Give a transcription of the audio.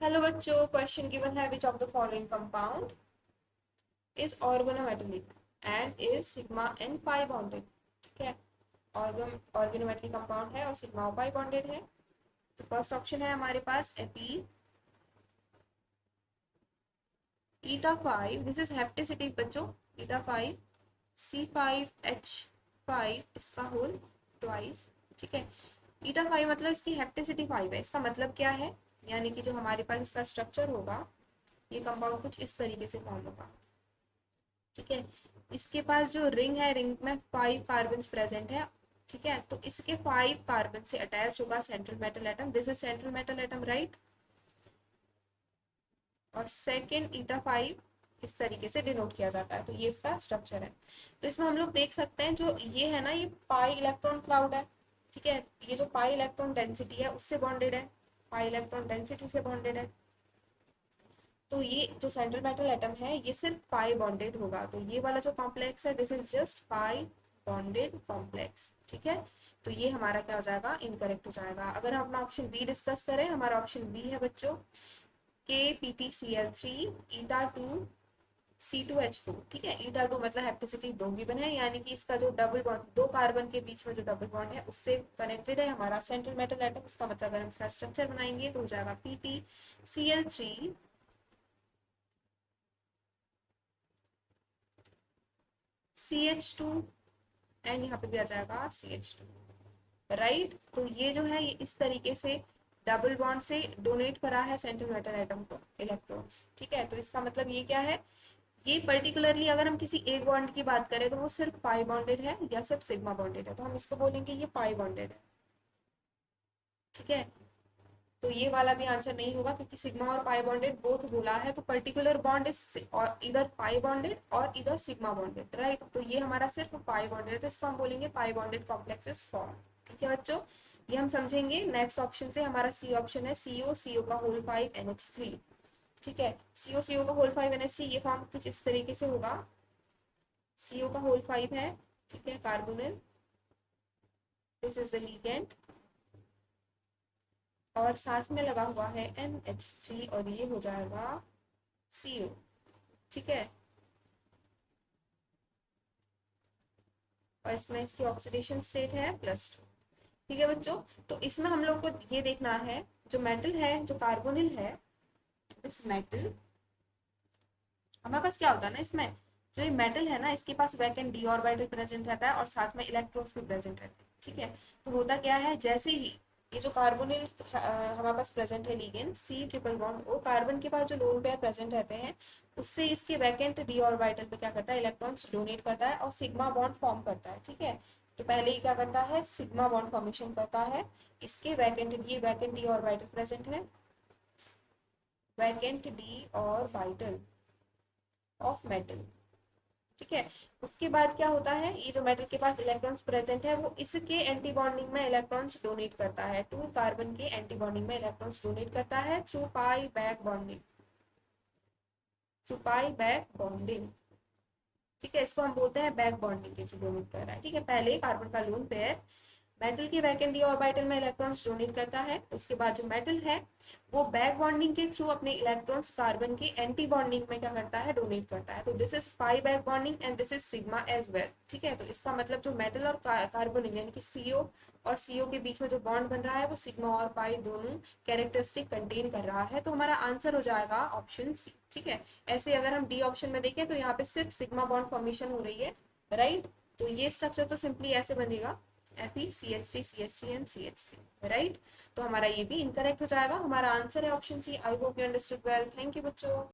Hello बच्चों, question given है which of the following compound is organometallic and is sigma and pi bonded. ठीक है, organometallic compound है और सिग्मा पाई बॉन्डेड है। तो फर्स्ट ऑप्शन है हमारे पास एपी ईटा 5, दिस इज हेप्टेसिटी बच्चों। ईटा 5 C5H5 इसका होल ट्वाइस। ठीक है, ईटा 5 मतलब इसकी हेप्टेसिटी 5 है। इसका मतलब क्या है, यानी कि जो हमारे पास इसका स्ट्रक्चर होगा, ये कंपाउंड कुछ इस तरीके से फॉर्म होगा। ठीक है, इसके पास जो रिंग है, रिंग में 5 कार्बन प्रेजेंट है। ठीक है, तो इसके 5 कार्बन से अटैच होगा central metal atom, this is central metal atom, right. और सेकेंड ईटा 5 इस तरीके से डिनोट किया जाता है। तो ये इसका स्ट्रक्चर है। तो इसमें हम लोग देख सकते हैं, जो ये है ना, ये पाई इलेक्ट्रॉन क्लाउड है। ठीक है, ये जो पाई इलेक्ट्रॉन डेंसिटी है उससे बॉन्डेड है, पाई इलेक्ट्रॉन डेंसिटी से बॉन्डेड है। तो ये जो सेंट्रल मेटल एटम है ये सिर्फ पाई बॉन्डेड होगा। तो ये वाला जो कॉम्प्लेक्स है, this is just pi bonded complex. ठीक है, तो ये हमारा क्या हो जाएगा, इनकरेक्ट हो जाएगा। अगर हम अपना ऑप्शन बी डिस्कस करें, हमारा ऑप्शन बी है बच्चों KPtCl3 ईटा 2 C2H4। ठीक है, ईटा 2 मतलब हेप्टेसिटी 2 गिवन है, यानी कि इसका जो डबल बॉन्ड, दो कार्बन के बीच में जो डबल बॉन्ड है उससे कनेक्टेड है हमारा सेंट्रल मेटल एटम। उसका मतलब अगर हम इसका स्ट्रक्चर बनाएंगे तो हो जाएगा PtCl3 CH2 एंड यहाँ पे भी आ जाएगा CH2, राइट। तो ये जो है, ये इस तरीके से डबल बॉन्ड से डोनेट करा है सेंट्रल मेटल एटम को इलेक्ट्रॉन्स। ठीक है, तो इसका मतलब ये क्या है, ये पर्टिकुलरली अगर हम किसी एक बॉन्ड की बात करें तो वो सिर्फ पाई बॉन्डेड है या सिर्फ सिग्मा बॉन्डेड है, तो हम इसको बोलेंगे ये पाई बॉन्डेड है। ठीक है, तो ये वाला भी आंसर नहीं होगा, क्योंकि सिग्मा और पाई बॉन्डेड बोथ बोला है। तो पर्टिकुलर बॉन्ड इज इधर पाई बॉन्डेड और इधर सिग्मा बॉन्डेड, राइट। तो ये हमारा सिर्फ पाई बॉन्डेड है, तो इसको हम बोलेंगे पाई बॉन्डेड कॉम्प्लेक्सेस फॉर्म। ठीक है बच्चों, ये हम समझेंगे नेक्स्ट ऑप्शन से। हमारा सी ऑप्शन है CO का होल 5NH3। ठीक है, CO का होल 5NH3 ये फॉर्म कुछ इस तरीके से होगा। CO का होल 5 है, ठीक है, carbonyl, this is the ligand, और साथ में लगा हुआ है NH3 और ये हो जाएगा CO। ठीक है, और इसमें इसकी ऑक्सीडेशन स्टेट है +2। ठीक है बच्चों, तो इसमें हम लोग को ये देखना है, जो मेटल है, जो कार्बोनिल है, इस मेटल, हमारे पास क्या होता है ना, इसमें जो ये मेटल है ना, इसके पास वैकेंट डी ऑर्बिटल प्रेजेंट रहता है और साथ में इलेक्ट्रॉन्स भी प्रेजेंट रहते हैं। ठीक है, तो होता क्या है, जैसे ही ये जो कार्बोनिल हमारे पास प्रेजेंट है, ligand C triple bond O, carbon के पास जो लोन पेयर प्रेजेंट रहते हैं उससे इसके वैकेंट डी ऑर्बिटल पे क्या करता है, इलेक्ट्रॉन्स डोनेट करता है और सिग्मा बॉन्ड फॉर्म करता है। ठीक है, तो पहले ही क्या करता है, सिग्मा बॉन्ड फॉर्मेशन करता है। इसके वैकेंट, ये वैकेंट डी ऑर्बिटल प्रेजेंट है, vacant D orbital of metal. ठीक है, उसके बाद क्या होता है, ये जो मेटल के पास इलेक्ट्रॉन्स प्रेजेंट है वो इसके एंटी बॉन्डिंग में इलेक्ट्रॉन्स डोनेट करता है, टू कार्बन के एंटी बॉन्डिंग में इलेक्ट्रॉन्स डोनेट करता है थ्रू पाई बैक बॉन्डिंग, थ्रू पाई बैक बॉन्डिंग। ठीक है, इसको हम बोलते हैं बैक बॉन्डिंग के थ्रू डोनेट कर रहा है। ठीक है, पहले कार्बन का लोन पेयर मेटल के वैकेंट डी ऑर्बिटल में इलेक्ट्रॉन्स डोनेट करता है, उसके बाद जो मेटल है वो बैक बॉन्डिंग के थ्रू अपने इलेक्ट्रॉन्स कार्बन के एंटी बॉन्डिंग में क्या करता है, डोनेट करता है। तो this is pi back bonding and this is sigma as well. ठीक है, तो इसका मतलब जो मेटल और कार्बन यानी कि CO और CO के बीच में जो बॉन्ड बन रहा है वो सिग्मा और पाई दोनों कैरेक्टरिस्टिक कंटेन कर रहा है। तो हमारा आंसर हो जाएगा ऑप्शन सी। ठीक है, ऐसे अगर हम डी ऑप्शन में देखें तो यहाँ पे सिर्फ सिग्मा बॉन्ड फॉर्मेशन हो रही है, राइट। तो ये स्ट्रक्चर तो सिंपली ऐसे बनेगा, FeCH3CH3 एंड CH3, राइट। तो हमारा ये भी इनकरेक्ट हो जाएगा। हमारा आंसर है option C. I hope you understood well. Thank you बच्चों।